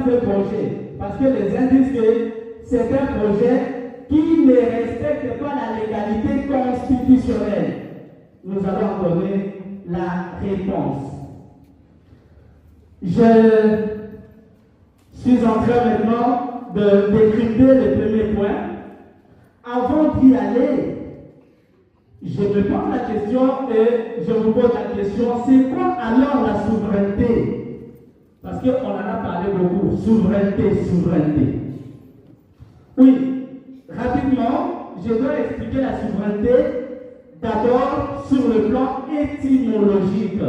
ce projet. Parce que les uns disent que c'est un projet qui ne respecte pas la légalité constitutionnelle. Nous allons donner la réponse. Je suis en train maintenant de décrypter le premier point. Avant d'y aller, je me pose la question et je vous pose la question, c'est quoi alors la souveraineté? Parce qu'on en a parlé beaucoup, souveraineté, souveraineté. Oui, rapidement, je dois expliquer la souveraineté d'abord sur le plan étymologique.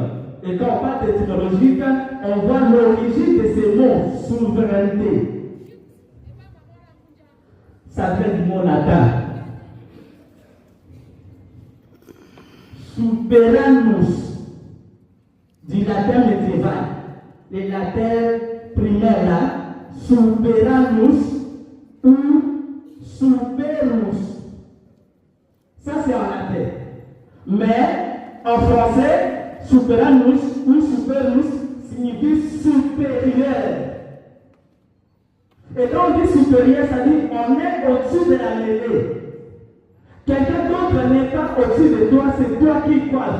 Et quand on parle d'étymologique, on voit l'origine de ces mots, souveraineté. Ça vient du mot latin. Souverainus, du latin médiéval. Les latins primaires là, souverainus ou superus. Ça c'est en latin. Mais en français, souverainus ou superus signifie supérieur. Et quand on dit supérieur, ça dit on est au-dessus de la mêlée. Quelqu'un d'autre n'est pas au-dessus de toi, c'est toi qui crois.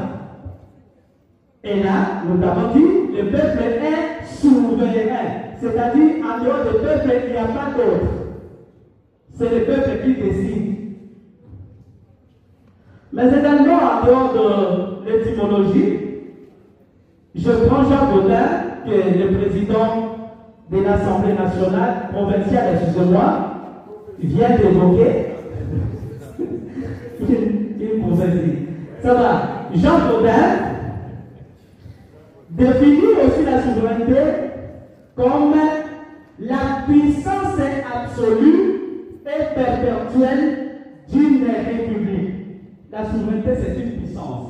Et là, nous avons dit, le peuple est souverain. C'est-à-dire, en dehors du peuple, il n'y a pas d'autre. C'est le peuple qui décide. Mais également, en dehors de l'étymologie, je prends Jean Gaudin, qui est le président de l'Assemblée nationale provinciale, excusez-moi, vient d'évoquer. Ça va. Jean Gaudin définit aussi la souveraineté comme la puissance absolue et perpétuelle d'une république. La souveraineté, c'est une puissance.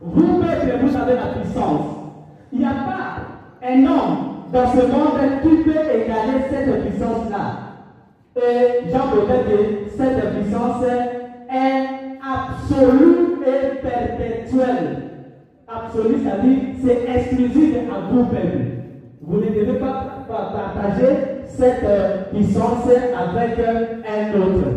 Vous, peuple, vous avez la puissance. Il n'y a pas un homme dans ce monde qui peut égaler cette puissance-là. Et Jean Gaudin dit cette puissance est absolue et perpétuelle. Absolue, c'est-à-dire c'est exclusif à vous, peuple. Vous ne devez pas partager cette puissance avec un autre.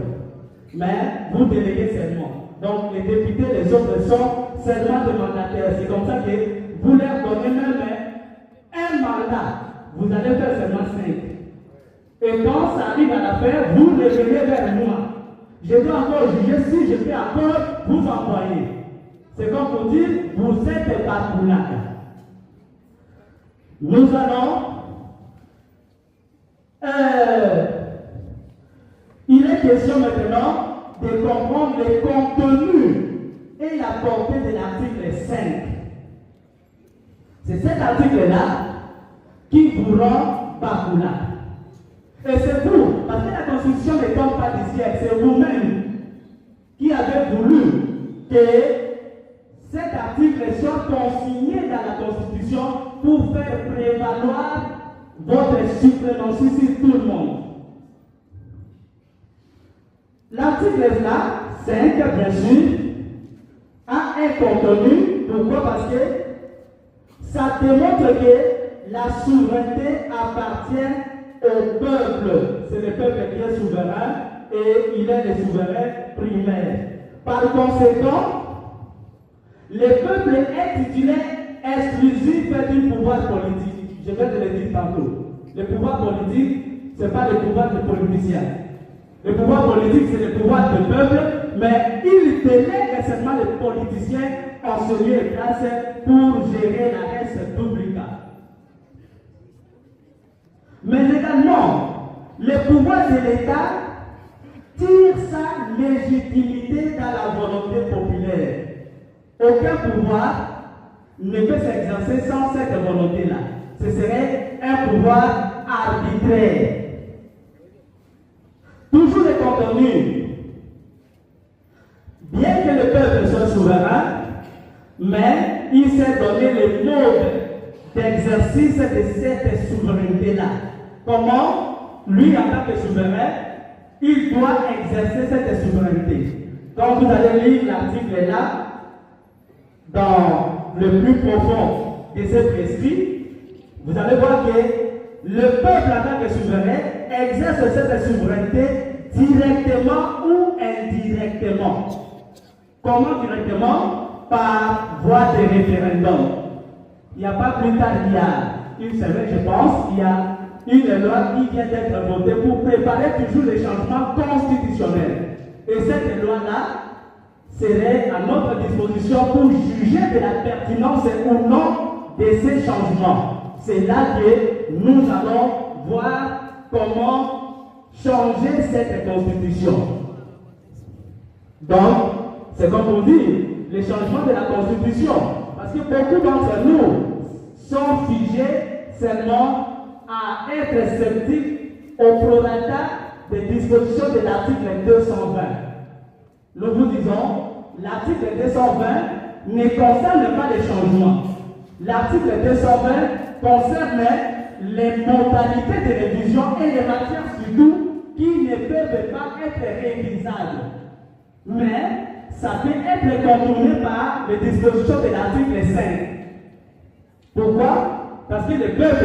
Mais vous déléguez seulement. Donc les députés, les autres sont seulement des mandataires. C'est comme ça que vous leur donnez même un mandat. Vous allez faire seulement 5. Et quand ça arrive à la fin, vous revenez vers moi. Je dois encore juger si je peux encore vous envoyer. C'est comme pour dire, vous êtes Bakoulak. Nous allons. Il est question maintenant de comprendre le contenu et la portée de l'article 5. C'est cet article-là qui vous rend Bakoulak. Et c'est vous, parce que la Constitution ne tombe pas du ciel, c'est vous-même qui avez voulu que cet article soit consigné dans la Constitution pour faire prévaloir votre suprématie sur tout le monde. L'article là, 5, bien sûr, a un contenu. Pourquoi? Parce que ça démontre que la souveraineté appartient au peuple. C'est le peuple qui est souverain et il est le souverain primaire. Par conséquent, le peuple est titulaire exclusif du pouvoir politique. Je vais te le dire tantôt. Le pouvoir politique, ce n'est pas le pouvoir des politiciens. Le pouvoir politique, c'est le pouvoir du peuple, mais il délègue seulement les politiciens en ce lieu et place pour gérer la res publica. Mais également, le pouvoir de l'État tire sa légitimité dans la volonté populaire. Aucun pouvoir ne peut s'exercer sans cette volonté-là. Ce serait un pouvoir arbitraire. Toujours le contenu. Bien que le peuple soit souverain, mais il s'est donné le mode d'exercice de cette souveraineté-là. Comment, lui, en tant que souverain, il doit exercer cette souveraineté. Quand vous allez lire l'article-là, dans le plus profond de cet esprit, vous allez voir que le peuple en tant que souverain exerce cette souveraineté directement ou indirectement. Comment directement? Par voie de référendum. Il n'y a pas plus tard, il y a une semaine, je pense, il y a une loi qui vient d'être votée pour préparer toujours les changements constitutionnels. Et cette loi-là serait à notre disposition pour juger de la pertinence ou non de ces changements. C'est là que nous allons voir comment changer cette constitution. Donc, c'est comme on dit, les changements de la constitution. Parce que beaucoup d'entre nous sont figés seulement à être sceptiques au prorata des dispositions de l'article 220. Nous vous disons, l'article 220 ne concerne pas les changements. L'article 220 concerne les modalités de révision et les matières surtout qui ne peuvent pas être révisables. Mais ça peut être contourné par les dispositions de l'article 5. Pourquoi? Parce que le peuple